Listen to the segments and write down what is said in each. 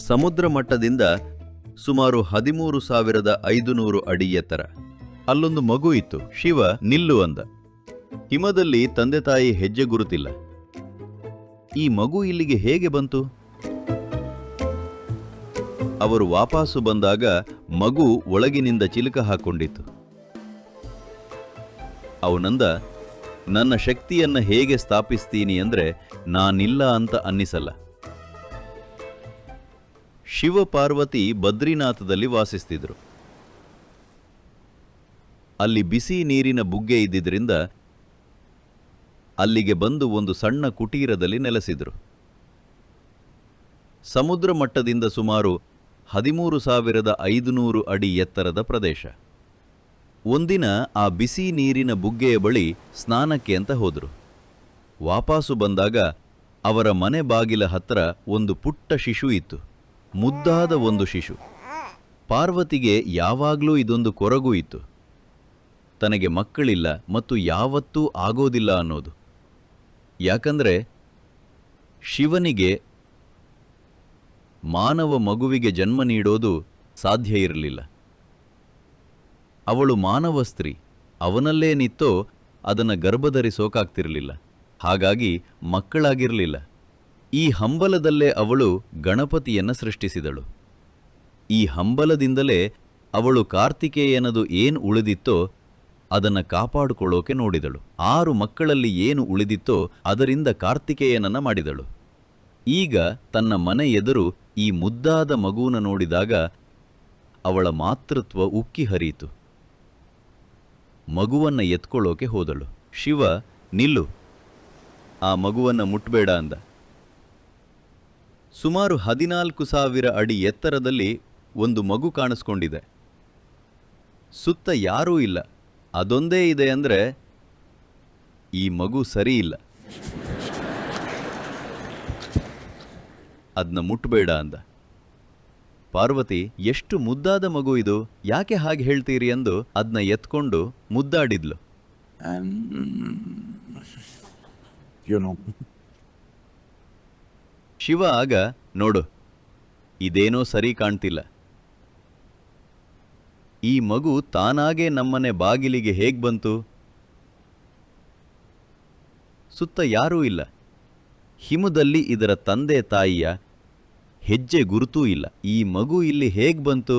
ಸಮುದ್ರ ಮಟ್ಟದಿಂದ ಸುಮಾರು 13,500 ಅಡಿ ಎತ್ತರ. ಅಲ್ಲೊಂದು ಮಗು ಇತ್ತು. ಶಿವ ನಿಲ್ಲು ಅಂದ. ಹಿಮದಲ್ಲಿ ತಂದೆ ತಾಯಿ ಹೆಜ್ಜೆ ಗುರುತಿಲ್ಲ. ಈ ಮಗು ಇಲ್ಲಿಗೆ ಹೇಗೆ ಬಂತು? ಅವರು ವಾಪಸ್ಸು ಬಂದಾಗ ಮಗು ಒಳಗಿನಿಂದ ಚಿಲಕ ಹಾಕೊಂಡಿತ್ತು. ಅವನಂದ, ನನ್ನ ಶಕ್ತಿಯನ್ನ ಹೇಗೆ ಸ್ಥಾಪಿಸ್ತೀನಿ ಅಂದ್ರೆ ನಾನಿಲ್ಲ ಅಂತ ಅನ್ನಿಸಲ್ಲ. ಶಿವ ಪಾರ್ವತಿ ಬದ್ರಿನಾಥದಲ್ಲಿ ವಾಸಿಸ್ತಿದ್ರು. ಅಲ್ಲಿ ಬಿಸಿ ನೀರಿನ ಬುಗ್ಗೆ ಇದ್ದಿದ್ರಿಂದ ಅಲ್ಲಿಗೆ ಬಂದು ಒಂದು ಸಣ್ಣ ಕುಟೀರದಲ್ಲಿ ನೆಲೆಸಿದ್ರು. ಸಮುದ್ರ ಮಟ್ಟದಿಂದ ಸುಮಾರು 13,500 ಅಡಿ ಎತ್ತರದ ಪ್ರದೇಶ. ಒಂದಿನ ಆ ಬಿಸಿ ನೀರಿನ ಬುಗ್ಗೆಯ ಬಳಿ ಸ್ನಾನಕ್ಕೆ ಅಂತ ಹೋದರು. ವಾಪಸ್ಸು ಬಂದಾಗ ಅವರ ಮನೆ ಬಾಗಿಲ ಹತ್ರ ಒಂದು ಪುಟ್ಟ ಶಿಶು ಇತ್ತು. ಮುದ್ದಾದ ಒಂದು ಶಿಶು. ಪಾರ್ವತಿಗೆ ಯಾವಾಗಲೂ ಇದೊಂದು ಕೊರಗು ಇತ್ತು. ತನಗೆ ಮಕ್ಕಳಿಲ್ಲ ಮತ್ತು ಯಾವತ್ತೂ ಆಗೋದಿಲ್ಲ ಅನ್ನೋದು. ಯಾಕಂದ್ರೆ ಶಿವನಿಗೆ ಮಾನವ ಮಗುವಿಗೆ ಜನ್ಮ ನೀಡೋದು ಸಾಧ್ಯ ಇರಲಿಲ್ಲ. ಅವಳು ಮಾನವ ಸ್ತ್ರೀ. ಅವನಲ್ಲೇ ನಿತ್ತೋ ಅದನ್ನು ಗರ್ಭಧರಿಸೋಕಾಗ್ತಿರಲಿಲ್ಲ. ಹಾಗಾಗಿ ಮಕ್ಕಳಾಗಿರಲಿಲ್ಲ. ಈ ಹಂಬಲದಲ್ಲೇ ಅವಳು ಗಣಪತಿಯನ್ನು ಸೃಷ್ಟಿಸಿದಳು. ಈ ಹಂಬಲದಿಂದಲೇ ಅವಳು ಕಾರ್ತಿಕೇಯನದು ಏನು ಉಳಿದಿತ್ತೋ ಅದನ್ನು ಕಾಪಾಡಿಕೊಳ್ಳೋಕೆ ನೋಡಿದಳು. 6 ಮಕ್ಕಳಲ್ಲಿ ಏನು ಉಳಿದಿತ್ತೋ ಅದರಿಂದ ಕಾರ್ತಿಕೇಯನನ್ನ ಮಾಡಿದಳು. ಈಗ ತನ್ನ ಮನೆ ಎದುರು ಈ ಮುದ್ದಾದ ಮಗುವನ್ನು ನೋಡಿದಾಗ ಅವಳ ಮಾತೃತ್ವ ಉಕ್ಕಿ ಹರಿಯಿತು. ಮಗುವನ್ನ ಎತ್ಕೊಳ್ಳೋಕೆ ಹೋದಳು. ಶಿವ ನಿಲ್ಲು, ಆ ಮಗುವನ್ನ ಮುಟ್ಬೇಡ ಅಂದ. ಸುಮಾರು 14,000 ಅಡಿ ಎತ್ತರದಲ್ಲಿ ಒಂದು ಮಗು ಕಾಣಿಸ್ಕೊಂಡಿದೆ. ಸುತ್ತ ಯಾರೂ ಇಲ್ಲ. ಅದೊಂದೇ ಇದೆ ಅಂದ್ರೆ ಈ ಮಗು ಸರಿ ಇಲ್ಲ. ಅದನ್ನ ಮುಟ್ಬೇಡ ಅಂದ. ಪಾರ್ವತಿ, ಎಷ್ಟು ಮುದ್ದಾದ ಮಗು ಇದು, ಯಾಕೆ ಹಾಗೆ ಹೇಳ್ತೀರಿ ಎಂದು ಅದನ್ನ ಎತ್ಕೊಂಡು ಮುದ್ದಾಡಿದ್ಲು. ಶಿವ ಆಗ, ನೋಡು, ಇದೇನೋ ಸರಿ ಕಾಣ್ತಿಲ್ಲ. ಈ ಮಗು ತಾನಾಗೇ ನಮ್ಮನೆ ಬಾಗಿಲಿಗೆ ಹೇಗ್ ಬಂತು? ಸುತ್ತ ಯಾರೂ ಇಲ್ಲ. ಹಿಮದಲ್ಲಿ ಇದರ ತಂದೆ ತಾಯಿಯ ಹೆಜ್ಜೆ ಗುರುತೂ ಇಲ್ಲ. ಈ ಮಗು ಇಲ್ಲಿ ಹೇಗ್ ಬಂತು?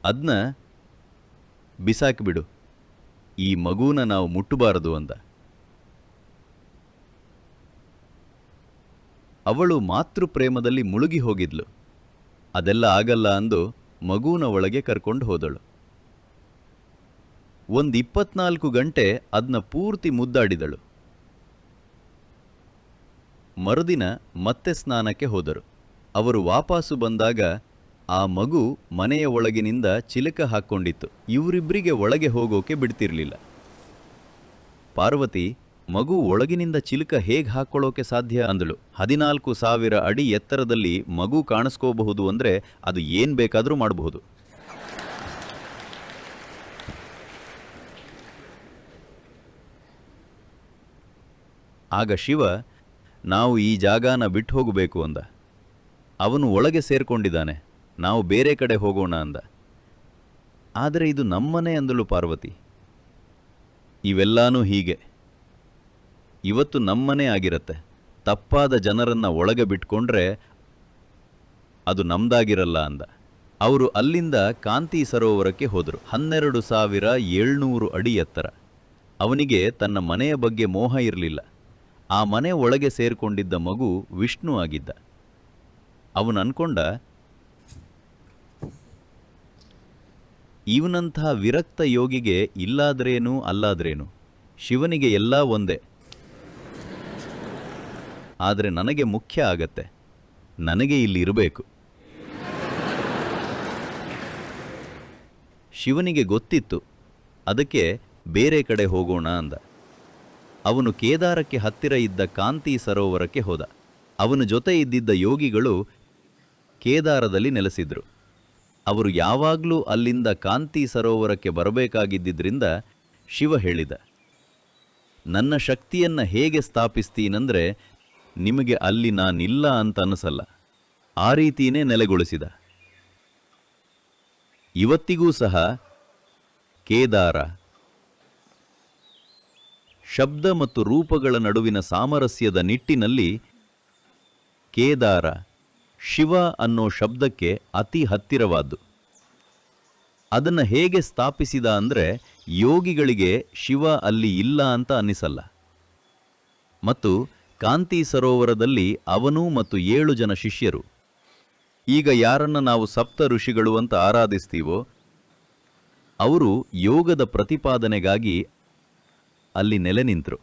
ಅದನ್ನ ಬಿಸಾಕಿಬಿಡು. ಈ ಮಗುನ ನಾವು ಮುಟ್ಟಬಾರದು ಅಂದ. ಅವಳು ಮಾತೃಪ್ರೇಮದಲ್ಲಿ ಮುಳುಗಿ ಹೋಗಿದ್ಲು. ಅದೆಲ್ಲ ಆಗಲ್ಲ ಅಂದು ಮಗುನ ಒಳಗೆ ಕರ್ಕೊಂಡು ಹೋದಳು. 24 ಗಂಟೆ ಅದನ್ನ ಪೂರ್ತಿ ಮುದ್ದಾಡಿದಳು. ಮರುದಿನ ಮತ್ತೆ ಸ್ನಾನಕ್ಕೆ ಹೋದರು. ಅವರು ವಾಪಸ್ಸು ಬಂದಾಗ ಆ ಮಗು ಮನೆಯ ಒಳಗಿನಿಂದ ಚಿಲಕ ಹಾಕ್ಕೊಂಡಿತ್ತು. ಇವರಿಬ್ಬರಿಗೆ ಒಳಗೆ ಹೋಗೋಕೆ ಬಿಡ್ತಿರ್ಲಿಲ್ಲ. ಪಾರ್ವತಿ, ಮಗು ಒಳಗಿನಿಂದ ಚಿಲಕ ಹೇಗೆ ಹಾಕ್ಕೊಳ್ಳೋಕೆ ಸಾಧ್ಯ ಅಂದಳು. 14,000 ಅಡಿ ಎತ್ತರದಲ್ಲಿ ಮಗು ಕಾಣಿಸ್ಕೋಬಹುದು ಅಂದ್ರೆ ಅದು ಏನ್ ಬೇಕಾದರೂ ಮಾಡಬಹುದು. ಆಗ ಶಿವ, ನಾವು ಈ ಜಾಗನ ಬಿಟ್ಟು ಹೋಗಬೇಕು ಅಂದ. ಅವನು ಒಳಗೆ ಸೇರ್ಕೊಂಡಿದ್ದಾನೆ, ನಾವು ಬೇರೆ ಕಡೆ ಹೋಗೋಣ ಅಂದ. ಆದರೆ ಇದು ನಮ್ಮನೆ ಅಂದಳು ಪಾರ್ವತಿ. ಇವೆಲ್ಲಾನೂ ಹೀಗೆ. ಇವತ್ತು ನಮ್ಮನೆ ಆಗಿರತ್ತೆ. ತಪ್ಪಾದ ಜನರನ್ನ ಒಳಗೆ ಬಿಟ್ಕೊಂಡ್ರೆ ಅದು ನಮ್ದಾಗಿರಲ್ಲ ಅಂದ. ಅವರು ಅಲ್ಲಿಂದ ಕಾಂತಿ ಸರೋವರಕ್ಕೆ ಹೋದರು. 12,700 ಅಡಿ ಎತ್ತರ. ಅವನಿಗೆ ತನ್ನ ಮನೆಯ ಬಗ್ಗೆ ಮೋಹ ಇರಲಿಲ್ಲ. ಆ ಮನೆ ಒಳಗೆ ಸೇರ್ಕೊಂಡಿದ್ದ ಮಗು ವಿಷ್ಣು ಆಗಿದ್ದ. ಅವನು ಅನ್ಕೊಂಡ, ಇವನಂಥ ವಿರಕ್ತ ಯೋಗಿಗೆ ಇಲ್ಲಾದ್ರೇನು ಅಲ್ಲಾದ್ರೇನು, ಶಿವನಿಗೆ ಎಲ್ಲ ಒಂದೇ. ಆದರೆ ನನಗೆ ಮುಖ್ಯ ಆಗತ್ತೆ, ನನಗೆ ಇಲ್ಲಿ ಇರಬೇಕು. ಶಿವನಿಗೆ ಗೊತ್ತಿತ್ತು. ಅದಕ್ಕೆ ಬೇರೆ ಕಡೆ ಹೋಗೋಣ ಅಂದ. ಅವನು ಕೇದಾರಕ್ಕೆ ಹತ್ತಿರ ಇದ್ದ ಕಾಂತಿ ಸರೋವರಕ್ಕೆ ಹೋದ. ಅವನ ಜೊತೆ ಇದ್ದಿದ್ದ ಯೋಗಿಗಳು ಕೇದಾರದಲ್ಲಿ ನೆಲೆಸಿದ್ರು. ಅವರು ಯಾವಾಗಲೂ ಅಲ್ಲಿಂದ ಕಾಂತಿ ಸರೋವರಕ್ಕೆ ಬರಬೇಕಾಗಿದ್ದರಿಂದ ಶಿವ ಹೇಳಿದ, ನನ್ನ ಶಕ್ತಿಯನ್ನ ಹೇಗೆ ಸ್ಥಾಪಿಸ್ತೀನಂದ್ರೆ ನಿಮಗೆ ಅಲ್ಲಿ ನಾನಿಲ್ಲ ಅಂತ ಅನಿಸಲ್ಲ. ಆ ರೀತಿಯೇ ನೆಲೆಗೊಳಿಸಿದ. ಇವತ್ತಿಗೂ ಸಹ ಕೇದಾರ ಶಬ್ದ ಮತ್ತು ರೂಪಗಳ ನಡುವಿನ ಸಾಮರಸ್ಯದ ನಿಟ್ಟಿನಲ್ಲಿ ಕೇದಾರ ಶಿವ ಅನ್ನೋ ಶಬ್ದಕ್ಕೆ ಅತಿ ಹತ್ತಿರವಾದ್ದು. ಅದನ್ನು ಹೇಗೆ ಸ್ಥಾಪಿಸಿದ ಅಂದರೆ ಯೋಗಿಗಳಿಗೆ ಶಿವ ಅಲ್ಲಿ ಇಲ್ಲ ಅಂತ ಅನ್ನಿಸಲ್ಲ. ಮತ್ತು ಕಾಂತಿ ಸರೋವರದಲ್ಲಿ ಅವನು ಮತ್ತು 7 ಜನ ಶಿಷ್ಯರು, ಈಗ ಯಾರನ್ನ ನಾವು ಸಪ್ತ ಋಷಿಗಳು ಅಂತ ಆರಾಧಿಸ್ತೀವೋ ಅವರು ಯೋಗದ ಪ್ರತಿಪಾದನೆಗಾಗಿ ಅಲ್ಲಿ ನೆಲೆ ನಿಂತರು.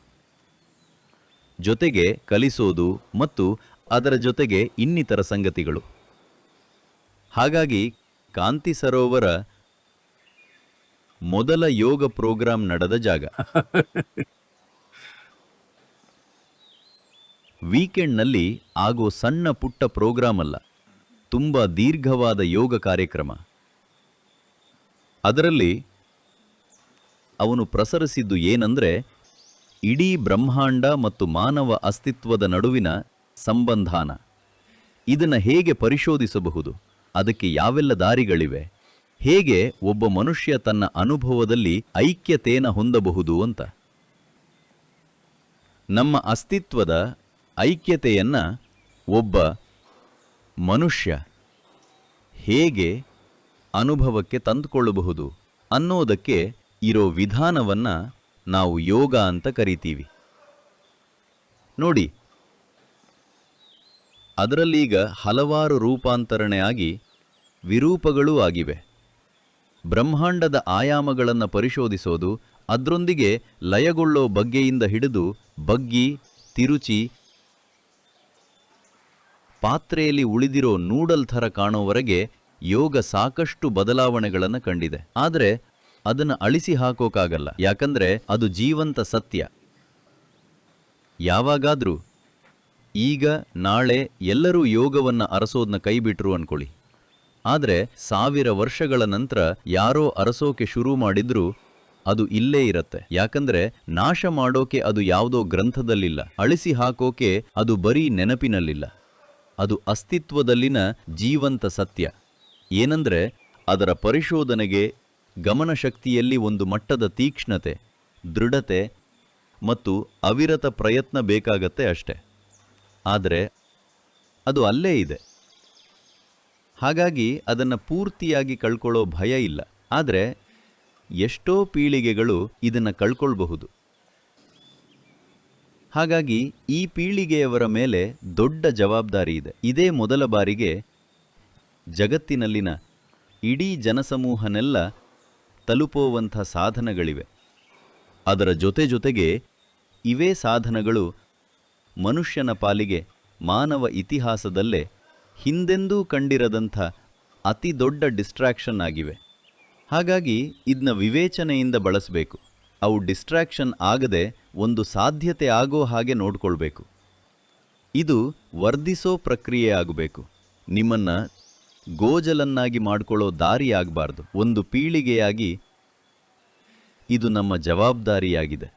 ಜೊತೆಗೆ ಕಲಿಸೋದು ಮತ್ತು ಅದರ ಜೊತೆಗೆ ಇನ್ನಿತರ ಸಂಗತಿಗಳು. ಹಾಗಾಗಿ ಕಾಂತಿ ಸರೋವರ ಮೊದಲ ಯೋಗ ಪ್ರೋಗ್ರಾಂ ನಡೆದ ಜಾಗ. ವೀಕೆಂಡ್ನಲ್ಲಿ ಆಗೋ ಸಣ್ಣ ಪುಟ್ಟ ಪ್ರೋಗ್ರಾಂ ಅಲ್ಲ, ತುಂಬ ದೀರ್ಘವಾದ ಯೋಗ ಕಾರ್ಯಕ್ರಮ. ಅದರಲ್ಲಿ ಅವನು ಪ್ರಸರಿಸಿದ್ದು ಏನಂದ್ರೆ ಇಡೀ ಬ್ರಹ್ಮಾಂಡ ಮತ್ತು ಮಾನವ ಅಸ್ತಿತ್ವದ ನಡುವಿನ ಸಂಬಂಧಾನ. ಇದನ್ನು ಹೇಗೆ ಪರಿಶೋಧಿಸಬಹುದು, ಅದಕ್ಕೆ ಯಾವೆಲ್ಲ ದಾರಿಗಳಿವೆ, ಹೇಗೆ ಒಬ್ಬ ಮನುಷ್ಯ ತನ್ನ ಅನುಭವದಲ್ಲಿ ಐಕ್ಯತೆಯನ್ನು ಹೊಂದಬಹುದು ಅಂತ. ನಮ್ಮ ಅಸ್ತಿತ್ವದ ಐಕ್ಯತೆಯನ್ನ ಒಬ್ಬ ಮನುಷ್ಯ ಹೇಗೆ ಅನುಭವಕ್ಕೆ ತಂದುಕೊಳ್ಳಬಹುದು ಅನ್ನೋದಕ್ಕೆ ಇರೋ ವಿಧಾನವನ್ನ ನಾವು ಯೋಗ ಅಂತ ಕರಿತೀವಿ. ನೋಡಿ, ಅದರಲ್ಲೀಗ ಹಲವಾರು ರೂಪಾಂತರಣೆ ಆಗಿ ವಿರೂಪಗಳೂ ಆಗಿವೆ. ಬ್ರಹ್ಮಾಂಡದ ಆಯಾಮಗಳನ್ನು ಪರಿಶೋಧಿಸೋದು, ಅದರೊಂದಿಗೆ ಲಯಗೊಳ್ಳೋ ಬಗ್ಗೆಯಿಂದ ಹಿಡಿದು ಬಗ್ಗಿ ತಿರುಚಿ ಪಾತ್ರೆಯಲ್ಲಿ ಉಳಿದಿರೋ ನೂಡಲ್ ಥರ ಕಾಣೋವರೆಗೆ ಯೋಗ ಸಾಕಷ್ಟು ಬದಲಾವಣೆಗಳನ್ನು ಕಂಡಿದೆ. ಆದರೆ ಅದನ್ನು ಅಳಿಸಿ ಹಾಕೋಕ್ಕಾಗಲ್ಲ, ಯಾಕಂದ್ರೆ ಅದು ಜೀವಂತ ಸತ್ಯ. ಯಾವಾಗಾದ್ರೂ ಈಗ ನಾಳೆ ಎಲ್ಲರೂ ಯೋಗವನ್ನು ಅರಸೋದನ್ನ ಕೈಬಿಟ್ರು ಅನ್ಕೊಳ್ಳಿ, ಆದರೆ 1000 ವರ್ಷಗಳ ನಂತರ ಯಾರೋ ಅರಸೋಕೆ ಶುರು ಮಾಡಿದ್ರೂ ಅದು ಇಲ್ಲೇ ಇರತ್ತೆ. ಯಾಕಂದ್ರೆ ನಾಶ ಮಾಡೋಕೆ ಅದು ಯಾವುದೋ ಗ್ರಂಥದಲ್ಲಿಲ್ಲ, ಅಳಿಸಿ ಹಾಕೋಕೆ ಅದು ಬರೀ ನೆನಪಿನಲ್ಲಿಲ್ಲ. ಅದು ಅಸ್ತಿತ್ವದಲ್ಲಿನ ಜೀವಂತ ಸತ್ಯ. ಏನಂದ್ರೆ ಅದರ ಪರಿಶೋಧನೆಗೆ ಗಮನಶಕ್ತಿಯಲ್ಲಿ ಒಂದು ಮಟ್ಟದ ತೀಕ್ಷ್ಣತೆ, ದೃಢತೆ ಮತ್ತು ಅವಿರತ ಪ್ರಯತ್ನ ಬೇಕಾಗತ್ತೆ ಅಷ್ಟೆ. ಆದರೆ ಅದು ಅಲ್ಲೇ ಇದೆ. ಹಾಗಾಗಿ ಅದನ್ನು ಪೂರ್ತಿಯಾಗಿ ಕಳ್ಕೊಳ್ಳೋ ಭಯ ಇಲ್ಲ. ಆದರೆ ಎಷ್ಟೋ ಪೀಳಿಗೆಗಳು ಇದನ್ನು ಕಳ್ಕೊಳ್ಬಹುದು. ಹಾಗಾಗಿ ಈ ಪೀಳಿಗೆಯವರ ಮೇಲೆ ದೊಡ್ಡ ಜವಾಬ್ದಾರಿ ಇದೆ. ಇದೇ ಮೊದಲ ಬಾರಿಗೆ ಜಗತ್ತಿನಲ್ಲಿನ ಇಡೀ ಜನಸಮೂಹನೆಲ್ಲ ತಲುಪುವಂಥ ಸಾಧನಗಳಿವೆ. ಅದರ ಜೊತೆಗೆ ಇವೇ ಸಾಧನಗಳು ಮನುಷ್ಯನ ಪಾಲಿಗೆ ಮಾನವ ಇತಿಹಾಸದಲ್ಲೇ ಹಿಂದೆಂದೂ ಕಂಡಿರದಂಥ ಅತಿ ದೊಡ್ಡ ಡಿಸ್ಟ್ರಾಕ್ಷನ್ ಆಗಿವೆ. ಹಾಗಾಗಿ ಇದನ್ನ ವಿವೇಚನೆಯಿಂದ ಬಳಸಬೇಕು. ಅವು ಡಿಸ್ಟ್ರಾಕ್ಷನ್ ಆಗದೆ ಒಂದು ಸಾಧ್ಯತೆ ಆಗೋ ಹಾಗೆ ನೋಡ್ಕೊಳ್ಬೇಕು. ಇದು ವರ್ಧಿಸೋ ಪ್ರಕ್ರಿಯೆ ಆಗಬೇಕು. ನಿಮ್ಮನ್ನ ಗೋಜಲನ್ನಾಗಿ ಮಾಡ್ಕೊಳ್ಳೋ ದಾರಿ ಆಗಬಾರ್ದು. ಒಂದು ಪೀಳಿಗೆಯಾಗಿ ಇದು ನಮ್ಮ ಜವಾಬ್ದಾರಿಯಾಗಿದೆ.